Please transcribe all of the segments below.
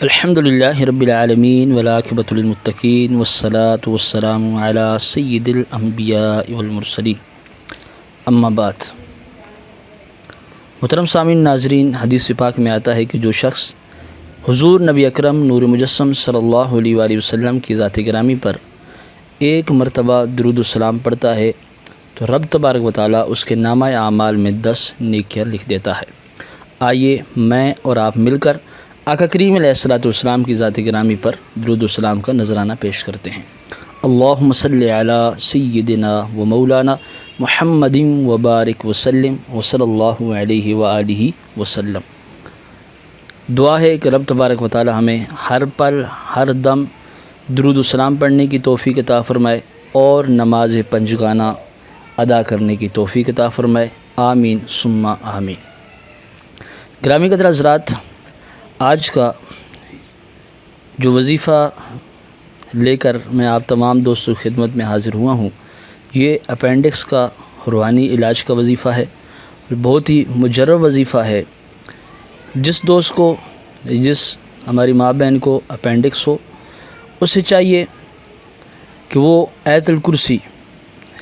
الحمدللہ رب العالمین والعاقبۃ للمتقین والصلاۃ والسلام علی سید الانبیاء والمرسلین اما بعد۔ محترم سامعین ناظرین، حدیث پاک میں آتا ہے کہ جو شخص حضور نبی اکرم نور مجسم صلی اللہ علیہ وآلہ وسلم کی ذات گرامی پر ایک مرتبہ درود السلام پڑھتا ہے تو رب تبارک و تعالیٰ اس کے نامہ اعمال میں 10 نیکیاں لکھ دیتا ہے۔ آئیے میں اور آپ مل کر آقا کریم علیہ الصلوۃ والسلام کی ذات گرامی پر درود السلام کا نذرانہ پیش کرتے ہیں۔ اللہم صلی علی سیدنا و مولانا محمد وبارک وسلم وصلی اللہ علیہ وآلہ وسلم۔ دعا ہے کہ رب تبارک و تعالی ہمیں ہر پل ہر دم درود السلام پڑھنے کی توفیق عطا فرمائے اور نماز پنجگانہ ادا کرنے کی توفیق عطا فرمائے، آمین ثم آمین۔ گرامی قدر حضرات، آج کا جو وظیفہ لے کر میں آپ تمام دوستوں کی خدمت میں حاضر ہوا ہوں، یہ اپینڈکس کا روحانی علاج کا وظیفہ ہے، بہت ہی مجرب وظیفہ ہے۔ جس دوست کو، جس ہماری ماں بہن کو اپینڈکس ہو، اسے چاہیے کہ وہ آیت الکرسی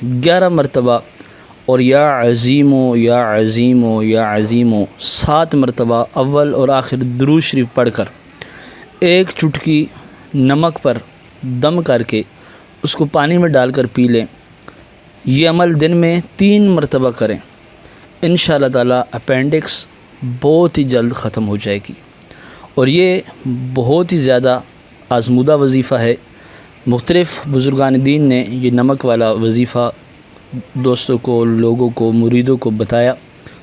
11 مرتبہ اور یا عظیم و یا عظیم و یا عظیم و 7 مرتبہ اول اور آخر درود شریف پڑھ کر ایک چٹکی نمک پر دم کر کے اس کو پانی میں ڈال کر پی لیں۔ یہ عمل دن میں 3 مرتبہ کریں، انشاءاللہ تعالی اپینڈکس بہت ہی جلد ختم ہو جائے گی۔ اور یہ بہت ہی زیادہ آزمودہ وظیفہ ہے۔ مختلف بزرگان دین نے یہ نمک والا وظیفہ دوستوں کو، لوگوں کو، مریدوں کو بتایا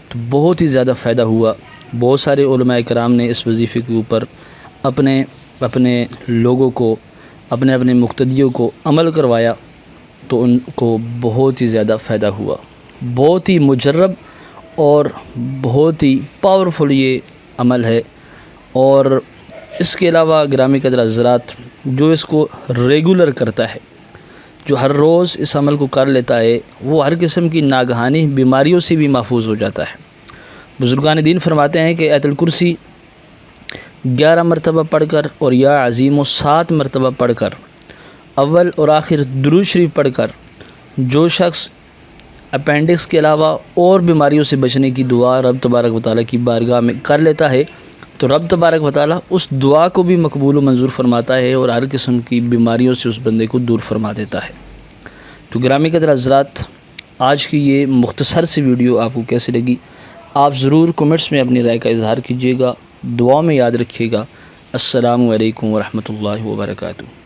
تو بہت ہی زیادہ فائدہ ہوا۔ بہت سارے علماء کرام نے اس وظیفے کے اوپر اپنے لوگوں کو، اپنے مقتدیوں کو عمل کروایا تو ان کو بہت ہی زیادہ فائدہ ہوا۔ بہت ہی مجرب اور بہت ہی پاورفل یہ عمل ہے۔ اور اس کے علاوہ گرامی قدر حضرات، جو اس کو ریگولر کرتا ہے، جو ہر روز اس عمل کو کر لیتا ہے، وہ ہر قسم کی ناگہانی بیماریوں سے بھی محفوظ ہو جاتا ہے۔ بزرگان دین فرماتے ہیں کہ آیت الکرسی 11 مرتبہ پڑھ کر اور یا عظیم و 7 مرتبہ پڑھ کر اول اور آخر درود شریف پڑھ کر جو شخص اپینڈکس کے علاوہ اور بیماریوں سے بچنے کی دعا رب تبارک و تعالیٰ کی بارگاہ میں کر لیتا ہے تو رب تبارک و تعالیٰ اس دعا کو بھی مقبول و منظور فرماتا ہے اور ہر قسم کی بیماریوں سے اس بندے کو دور فرما دیتا ہے۔ تو گرامی قدر حضرات، آج کی یہ مختصر سی ویڈیو آپ کو کیسی لگی؟ آپ ضرور کمنٹس میں اپنی رائے کا اظہار کیجیے گا، دعا میں یاد رکھیے گا۔ السلام علیکم ورحمۃ اللہ وبرکاتہ۔